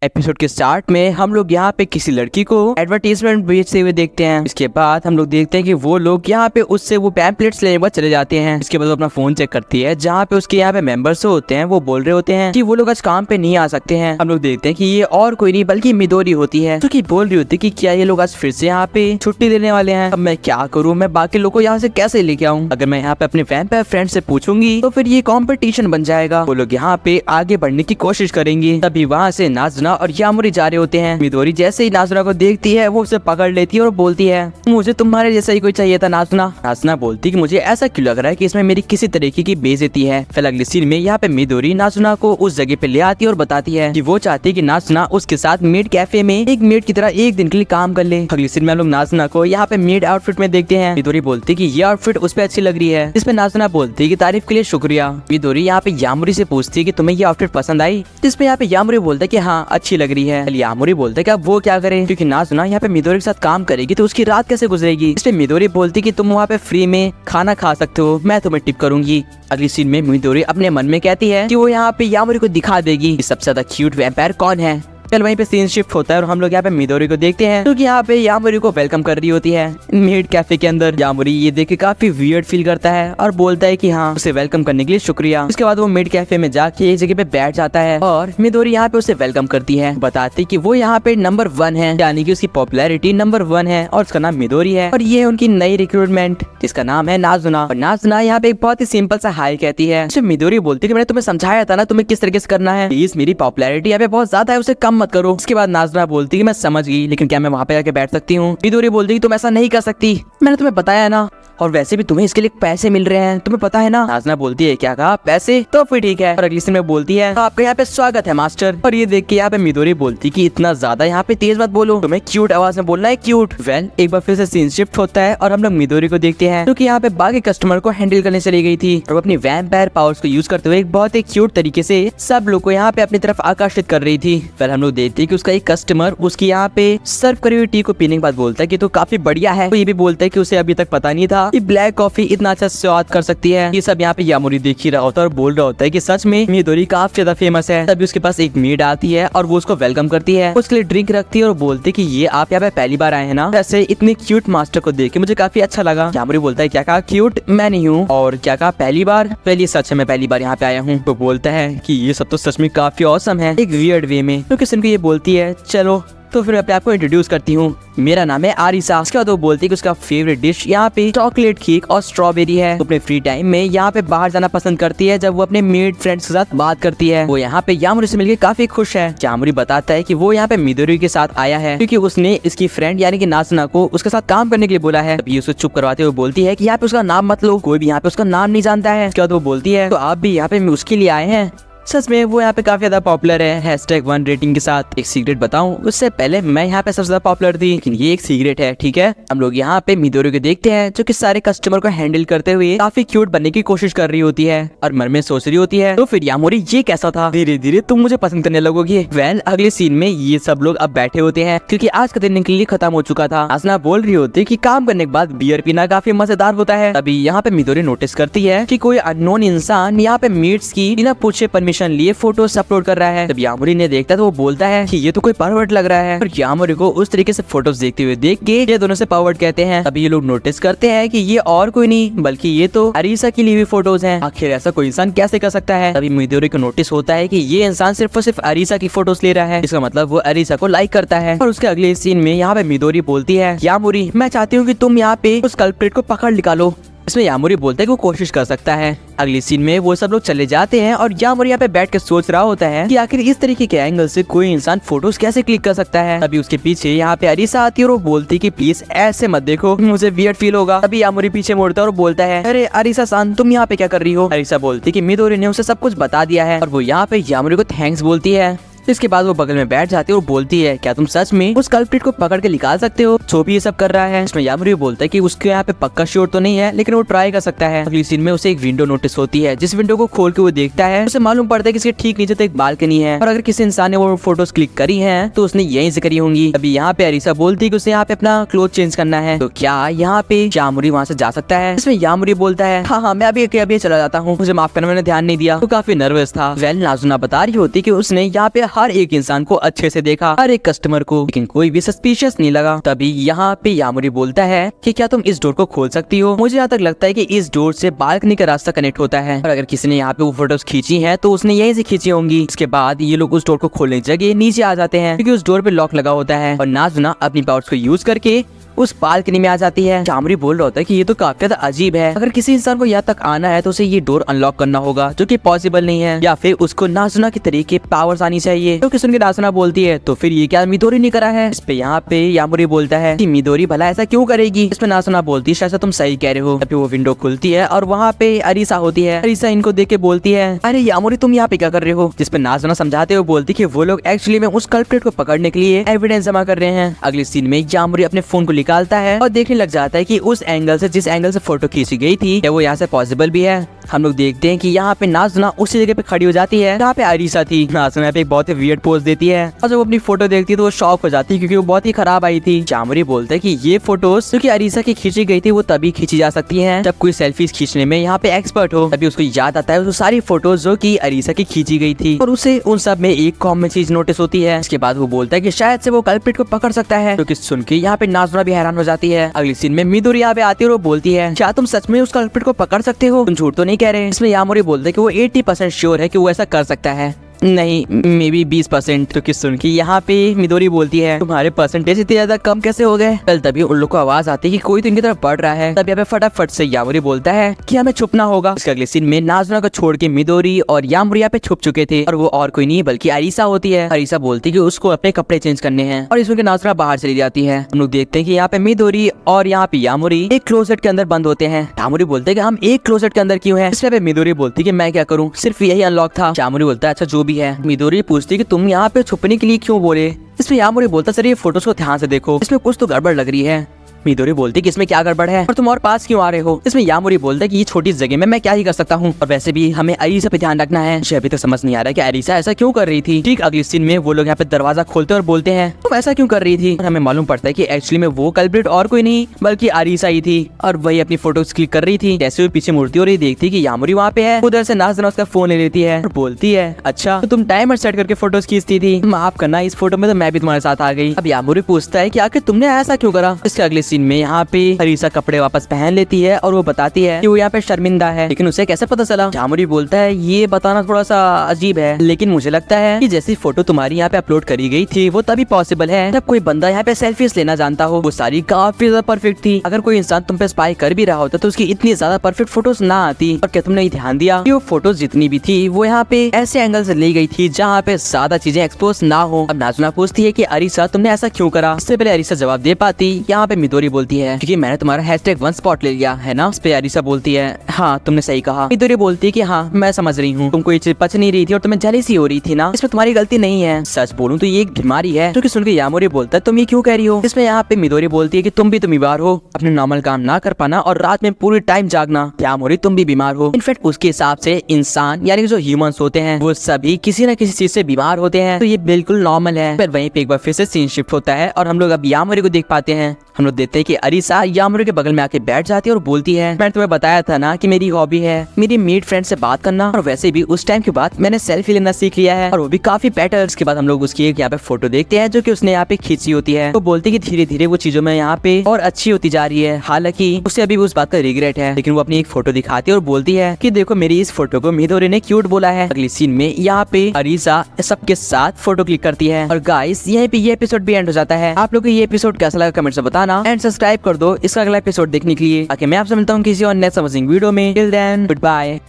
Episode के start में हम लोग यहाँ पे किसी लड़की को एडवर्टीजमेंट बेचते हुए देखते हैं। इसके बाद हम लोग देखते हैं कि वो लोग यहाँ पे उससे वो पैम्पलेट्स लेने बाद चले जाते हैं। इसके बाद वो अपना फोन चेक करती है जहाँ पे उसके यहाँ पे मेंबर्स होते हैं, वो बोल रहे होते हैं कि वो लोग आज काम पे नहीं आ सकते हैं। हम लोग देखते हैं कि ये और कोई नहीं बल्कि मिदोरी होती है, जो कि बोल रही होती है कि क्या ये लोग आज फिर से यहाँ पे छुट्टी देने वाले हैं। अब मैं क्या करूँ, मैं बाकी लोगों को यहाँ से कैसे लेके आऊँ? अगर मैं यहाँ पे अपने वैम्पायर फ्रेंड से पूछूंगी तो फिर ये कॉम्पिटिशन बन जाएगा। वो लोग यहाँ पे आगे बढ़ने की कोशिश करेंगे। तभी वहाँ से नाज़ुना और यामुरी जा रहे होते हैं। मिदोरी जैसे ही नाज़ुना को देखती है वो उसे पकड़ लेती है और बोलती है, मुझे तुम्हारे जैसा ही कोई चाहिए था नाज़ुना। नाज़ुना बोलती कि मुझे ऐसा क्यों लग रहा है कि इसमें मेरी किसी तरीके की बेइज्जती है। फिर अगले सीन में यहाँ पे मिदोरी नाज़ुना को उस जगह पे ले आती है और बताती है कि वो चाहती है कि नाज़ुना उसके साथ मेड कैफे में एक मेड की तरह एक दिन के लिए काम कर ले। अगले सीन में हम लोग नाज़ुना को यहाँ पे मेड आउटफिट में देखते हैं। मिदोरी बोलती कि ये आउटफिट उस पर अच्छी लग रही है। इसमें नाज़ुना बोलती है कि तारीफ के लिए शुक्रिया। मिदोरी यहाँ पे यामुरी से पूछती है कि तुम्हें ये आउटफिट पसंद आई? जिसपे यहाँ पे यामुरी बोलता है कि हाँ अच्छी लग रही है। यामुरी बोलता है कि अब वो क्या करे, क्योंकि नाज़ुना यहाँ पे मिदोरी के साथ काम करेगी तो उसकी रात कैसे गुजरेगी। इसमें मिदोरी बोलती कि तुम वहाँ पे फ्री में खाना खा सकते हो, मैं तुम्हें टिप करूंगी। अगली सीन में मिदोरी अपने मन में कहती है कि वो यहाँ पे यामुरी को दिखा देगी कि सबसे ज्यादा क्यूट वैम्पायर कौन है। कल वहीं पे सीन शिफ्ट होता है और हम लोग यहाँ पे मिदोरी को देखते हैं क्योंकि यहाँ पे यामुरी को वेलकम कर रही होती है मेड कैफे के अंदर। यामुरी ये देख के काफी वियर्ड फील करता है और बोलता है कि हाँ उसे वेलकम करने के लिए शुक्रिया। उसके बाद वो मेड कैफे में जाके एक जगह पे बैठ जाता है और मिदोरी यहाँ पे उसे वेलकम करती है, बताती कि वो यहाँ पे नंबर 1 है, यानी कि उसकी पॉपुलैरिटी नंबर 1 है और उसका नाम मिदोरी है और ये है उनकी नई रिक्रूटमेंट जिसका नाम है नाज़ुना। और नाज़ुना यहाँ पे एक बहुत ही सिंपल सा हाय कहती है। मिदोरी बोलती है कि मैंने तुम्हें समझाया था ना तुम्हें किस तरीके से करना है, प्लीज मेरी पॉपुलैरिटी यहाँ पे बहुत ज्यादा है, उसे कम मत करो। उसके बाद नाज़ुना बोलती कि मैं समझ गई, लेकिन क्या मैं वहाँ पे जाके बैठ सकती हूँ? मिदोरी बोलती कि तुम ऐसा नहीं कर सकती, मैंने तुम्हें बताया ना, और वैसे भी तुम्हें इसके लिए पैसे मिल रहे हैं, तुम्हें पता है ना। नाज़ुना बोलती है क्या कहा, पैसे? तो फिर ठीक है। और अगली सीन में बोलती है आपका यहाँ पे स्वागत है मास्टर। और ये देख के यहाँ पे मिदोरी बोलती कि इतना ज्यादा यहाँ पे तेज मत बोलो, तुम्हें क्यूट आवाज में बोलना है, क्यूट। वेल एक बार फिर से सीन शिफ्ट होता है और हम लोग मिदोरी को देखते हैं क्योंकि यहाँ पे बाकी कस्टमर को हैंडल करने चली गई थी और वो अपनी वैम्पायर पावर्स को यूज करते हुए एक बहुत ही क्यूट तरीके से सब लोग को यहाँ पे अपनी तरफ आकर्षित कर रही थी। फिर हम लोग देखते हैं कि उसका एक कस्टमर उसकी यहाँ पे सर्व करी हुई टी को पीने के बाद बोलता है कि तो काफी बढ़िया है। तो ये भी बोलता है कि उसे अभी तक पता नहीं था कि ब्लैक कॉफी इतना अच्छा स्वाद कर सकती है। ये सब यहाँ पे यामुरी देख ही रहा होता है और बोल रहा होता है कि सच में मिदोरी काफी ज्यादा फेमस है। तभी उसके पास एक मेड आती है और वो उसको वेलकम करती है, उसके लिए ड्रिंक रखती है और बोलती कि ये आप यहाँ पे पहली बार आए हैं ना, वैसे इतने क्यूट मास्टर को देख के मुझे काफी अच्छा लगा। यामुरी बोलता है क्या कहा क्यूट? मैं नहीं हूँ। और क्या कहा पहली बार? पहली सच है, मैं पहली बार यहाँ पे आया हूँ। तो बोलता है कि ये सब तो सच में काफी ऑसम है एक वियर्ड वे में। तो किसी को ये बोलती है चलो तो फिर अपने आपको इंट्रोड्यूस करती हूँ, मेरा नाम है आरिसा। उसके बाद वो बोलती है कि उसका फेवरेट डिश यहाँ पे चॉकलेट केक और स्ट्रॉबेरी है। तो अपने फ्री टाइम में यहाँ पे बाहर जाना पसंद करती है जब वो अपने मेड फ्रेंड्स के साथ बात करती है। वो यहाँ पे यामुरी से मिलकर काफी खुश है। यामुरी बताता है कि वो यहाँ पे मिदोरी के साथ आया है क्योंकि उसने इसकी फ्रेंड यानी कि नाज़ुना को उसके साथ काम करने के लिए बोला है। तभी उसको चुप करवाते हुए बोलती है कि यहाँ पे उसका नाम मत लो, कोई भी यहाँ पे उसका नाम नहीं जानता है। उसके बाद वो बोलती है तो आप भी यहाँ पे उसके लिए आए हैं? सच में वो यहाँ पे काफी ज्यादा पॉपुलर है #1 रेटिंग के साथ। एक सीक्रेट बताऊं, उससे पहले मैं यहाँ पे सबसे ज्यादा पॉपुलर थी, लेकिन ये एक सीक्रेट है, ठीक है। हम लोग यहाँ पे मिदोरी को देखते हैं जो कि सारे कस्टमर को हैंडल करते हुए काफी क्यूट बनने की कोशिश कर रही होती है और मन में सोच रही होती है तो फिर यामुरी ये कैसा था, धीरे धीरे तुम मुझे पसंद करने लगोगी। वेल अगले सीन में ये सब लोग अब बैठे होते हैं क्योंकि आज का दिन निकलने के लिए खत्म हो चुका था। नाज़ुना बोल रही होती है कि काम करने के बाद बियर पीना काफी मजेदार होता है। अभी यहाँ पे मिदोरी नोटिस करती है कि कोई अननोन इंसान यहाँ पे मेड्स की बिना पूछे परमिशन लिए फोटो अपलोड कर रहा है। जब यामुरी ने देखता तो वो बोलता है कि ये तो कोई परवर्ट लग रहा है और यामुरी को उस तरीके से फोटोज देखते हुए देख के ये दोनों से परवर्ट कहते हैं। अभी ये लोग नोटिस करते हैं कि ये और कोई नहीं बल्कि ये तो अरीसा की ली हुई फोटोज हैं। आखिर ऐसा कोई इंसान कैसे कर सकता है? अभी मिदोरी को नोटिस होता है कि ये इंसान सिर्फ और सिर्फ अरीसा की फोटोज ले रहा है, इसका मतलब वो अरीसा को लाइक करता है। और उसके अगले सीन में यहाँ पे मिदोरी बोलती है यामुरी मैं चाहती हूँ कि तुम यहाँ पे उस कल्प्रिट को पकड़ निकालो। इसमें यामुरी बोलता है कि वो कोशिश कर सकता है। अगली सीन में वो सब लोग चले जाते हैं और यामुरी यहाँ पे बैठ के सोच रहा होता है कि आखिर इस तरीके के एंगल से कोई इंसान फोटोज कैसे क्लिक कर सकता है। अभी उसके पीछे यहाँ पे अरीसा आती है और वो बोलती कि प्लीज ऐसे मत देखो, मुझे वियर्ड फील होगा। अभी यामुरी पीछे मुड़ता है और बोलता है अरे अरीसा सान तुम यहाँ पे क्या कर रही हो? अरीसा बोलती कि मिदोरी ने उसे सब कुछ बता दिया है और वो यहाँ पे यामुरी को थैंक्स बोलती है। इसके बाद वो बगल में बैठ जाती है और बोलती है क्या तुम सच में उस कल्प्रिट को पकड़ के निकाल सकते हो जो भी ये सब कर रहा है? इसमें यामुरी बोलता है कि उसके यहाँ पे पक्का श्योर तो नहीं है लेकिन वो ट्राई कर सकता है। अगली सीन में उसे एक विंडो नोटिस होती है, जिस विंडो को खोल के वो देखता है उसे मालूम पड़ता है कि इसके ठीक नीचे तो एक बालकनी है और अगर किसी इंसान ने वो फोटोज क्लिक करी है तो उसने यहीं से करी होंगी। अभी यहाँ पे अरीसा बोलती है कि उसे यहाँ पे अपना क्लोथ चेंज करना है, तो क्या यहाँ पे यामुरी वहाँ से जा सकता है? इसमें यामुरी बोलता है हाँ मैं अभी चला जाता हूँ, मुझे माफ करना मैंने ध्यान नहीं दिया, तो काफी नर्वस था। वेल नाज़ुना बता रही होती कि उसने यहाँ पे हर एक इंसान को अच्छे से देखा, हर एक कस्टमर को, लेकिन कोई भी सस्पिशियस नहीं लगा। तभी यहाँ पे यामुरी बोलता है कि क्या तुम इस डोर को खोल सकती हो? मुझे यहाँ तक लगता है कि इस डोर से बालकनी का रास्ता कनेक्ट होता है और अगर किसी ने यहाँ पे वो फोटोज खींची है तो उसने यहीं से खींची होंगी। इसके बाद ये लोग उस डोर को खोलने की जगह नीचे आ जाते हैं क्योंकि उस डोर पे लॉक लगा होता है और नाज़ुना अपनी पावर्स को यूज करके उस बालकनी में आ जाती है। यामुरी बोल रहा होता है कि ये तो काफी ज्यादा अजीब है, अगर किसी इंसान को यहाँ तक आना है तो उसे ये डोर अनलॉक करना होगा जो कि पॉसिबल नहीं है, या फिर उसको नाज़ुना के तरीके पावर्स आनी चाहिए। तो सुन के नाज़ुना बोलती है तो फिर ये क्या मिदोरी नहीं करा है? इस पे यहाँ पे यामुरी बोलता है कि मिदोरी भला ऐसा क्यों करेगी? इसमें नाज़ुना बोलती है शायद तुम सही कह रहे हो। तभी वो विंडो खुलती है और वहाँ पे अरीसा होती है। अरीसा इनको देख के बोलती है अरे यामुरी तुम यहाँ पे क्या कर रहे हो? जिसपे नाज़ुना समझाते हुए बोलती है वो लोग एक्चुअली में उस कल्प्रिट को पकड़ने के लिए एविडेंस जमा कर रहे हैं। अगले सीन में यामुरी अपने फोन को निकालता है और देखने लग जाता है कि उस एंगल से जिस एंगल से फोटो खींची गई थी क्या वो यहाँ से पॉसिबल भी है। हम लोग देखते हैं कि यहाँ पे नाज़ुना उसी जगह पे खड़ी हो जाती है जहाँ पे अरीसा थी। नाज़ुना यहाँ पे एक बहुत ही वियर्ड पोज देती है और जब वो अपनी फोटो देखती है तो वो शॉक हो जाती है क्योंकि वो बहुत ही खराब आई थी। यामुरी बोलते हैं कि ये फोटोज जो कि अरीसा की खींची गई थी वो तभी खींची जा सकती है जब कोई सेल्फीज खींचने में यहाँ पे एक्सपर्ट हो। तभी उसको याद आता है वो सारी फोटोज जो की अरीसा की खींची गई थी और उसे उन सब में एक कॉमन चीज नोटिस होती है। इसके बाद वो बोलता है कि शायद से वो कल्प्रिट को पकड़ सकता है, जो कि सुन के यहाँ पे नाज़ुना भी हैरान हो जाती है। अगली सीन में मिदोरी यहाँ पे आती है और वो बोलती है क्या तुम सच में उस कल्प्रिट को पकड़ सकते हो? तुम झूठ तो नहीं कह रहे? इसमें यामुरी बोलते हैं कि वो 80% श्योर है कि वो ऐसा कर सकता है, नहीं मे बी 20%। तो किस सुन की यहाँ पे मिदोरी बोलती है तुम्हारे परसेंटेज इतने ज्यादा कम कैसे हो गए? कल तभी उन लोग को आवाज आती है कि कोई तो इनकी तरफ बढ़ रहा है। तब यहाँ पे फटाफट से यामुरी बोलता है कि हमें छुपना होगा। इसके अगले सीन में नाज़ुना को छोड़ के मिदोरी और यामुरी यहाँ पे छुप चुके थे और वो और कोई नहीं बल्कि अरीसा होती है। अरीसा बोलती है कि उसको अपने कपड़े चेंज करने हैं और इसमें नाज़ुना बाहर चली जाती है। हम लोग देखते हैं कि यहाँ पे मिदोरी और यहाँ पे यामुरी एक क्लोजेट के अंदर बंद होते हैं। यामुरी बोलते हैं कि हम एक क्लोजेट के अंदर क्यों है? इसमें मिदोरी बोलती है कि मैं क्या करूँ, सिर्फ यही अनलॉक था। यामुरी बोलता है अच्छा जो भी है। मिदोरी पूछती है कि तुम यहाँ पे छुपने के लिए क्यों बोले? इसमें यामुरी बोलता सर ये फोटोज को ध्यान से देखो, इसमें कुछ तो गड़बड़ लग रही है। मिदोरी बोलती कि इसमें क्या गड़बड़ है और तुम और पास क्यों आ रहे हो? इसमें यामुरी बोलता है कि ये छोटी जगह में मैं क्या ही कर सकता हूँ और वैसे भी हमें अरीसा पे ध्यान रखना है। मुझे अभी तक समझ नहीं आ रहा है कि अरीसा ऐसा क्यों कर रही थी। ठीक अगले सीन में वो लोग यहाँ पे दरवाजा खोलते और बोलते हैं तुम ऐसा क्यों कर रही थी? और हमें मालूम पड़ता है कि एक्चुअली में वो कल्प्रिट और कोई नहीं बल्कि अरीसा ही थी और वही अपनी फोटोज क्लिक कर रही थी। जैसे वो पीछे मुड़ती और ये देखती कि यामुरी वहाँ पे है, उधर से नाज़ुना उसका फोन ले लेती है और बोलती है अच्छा तो तुम टाइमर सेट करके फोटोज खींचती थी, माफ करना इस फोटो में तो मैं भी तुम्हारे साथ आ गई। अब यामुरी पूछता है कि आखिर तुमने ऐसा क्यों करा? इसके अगले सीन में यहाँ पे अरीसा कपड़े वापस पहन लेती है और वो बताती है कि वो यहाँ पे शर्मिंदा है, लेकिन उसे कैसे पता चला? यामुरी बोलता है ये बताना थोड़ा सा अजीब है, लेकिन मुझे लगता है कि जैसी फोटो तुम्हारी यहाँ पे अपलोड करी गई थी वो तभी पॉसिबल है जब कोई बंदा यहाँ पे सेल्फीज लेना जानता हो। वो सारी काफी ज्यादा परफेक्ट थी, अगर कोई इंसान तुम पे स्पाई कर भी रहा होता तो उसकी इतनी ज्यादा परफेक्ट फोटोज ना आती। और क्या तुमने ध्यान दिया कि वो फोटोज जितनी भी थी वो यहाँ पे ऐसे एंगल से ली गई थी जहाँ पे ज्यादा चीजें एक्सपोज ना हो। अब नाज़ुना पूछती है कि अरीसा तुमने ऐसा क्यों करा? इससे पहले अरीसा जवाब दे पाती यहाँ पे मिदोरी बोलती है क्योंकि मैंने तुम्हारा #1 स्पॉट ले लिया है ना। इस पे अरीसा बोलती है हाँ तुमने सही कहा। मिदोरी बोलती है कि हाँ मैं समझ रही हूँ, तुमको ये चीज पच नहीं रही थी और तुम्हें जेलसी हो रही थी ना, इसमें तुम्हारी गलती नहीं है। सच बोलूं तो ये एक बीमारी है। जो कि सुन के यामुरी बोलता है तुम ये क्यों कह रही हो? इसमें यहाँ पे मिदोरी बोलती है कि तुम भी तो बीमार हो, अपने नॉर्मल काम ना कर पाना और रात में पूरी टाइम जागना। यामुरी तुम भी बीमार हो। इनफैक्ट उसके हिसाब से इंसान यानी जो ह्यूमंस होते हैं वो सभी किसी न किसी चीज से बीमार होते हैं, तो ये बिल्कुल नॉर्मल है। फिर वहीं पे एक बार फिर से सीन शिफ्ट होता है और हम लोग अब यामुरी को देख पाते हैं। हम लोग देखते हैं कि अरीसा यामुरी के बगल में आके बैठ जाती है और बोलती है मैंने तुम्हें बताया था ना कि मेरी हॉबी है मेरी मीट फ्रेंड से बात करना, और वैसे भी उस टाइम के बाद मैंने सेल्फी लेना सीख लिया है और वो भी काफी बेटर। इसके बाद हम लोग उसकी एक यहाँ पे फोटो देखते हैं जो कि उसने यहाँ पे खींची होती है। तो बोलती है कि धीरे धीरे वो चीजों में यहाँ पे और अच्छी होती जा रही है। हालांकि उसे अभी भी उस बात का रिग्रेट है, लेकिन वो अपनी एक फोटो दिखाती है और बोलती है कि देखो मेरी इस फोटो को मिदोरी ने क्यूट बोला है। अगली सीन में यहाँ पे अरीसा सबके साथ फोटो क्लिक करती है। और गाइस यहीं पे ये एपिसोड भी एंड हो जाता है। आप लोग को ये एपिसोड कैसा लगा कमेंट से बताना एंड सब्सक्राइब कर दो इसका अगला एपिसोड देखने के लिए। आगे मैं आपसे मिलता हूँ किसी और नेक्स्ट अमेजिंग वीडियो में। Till then good bye.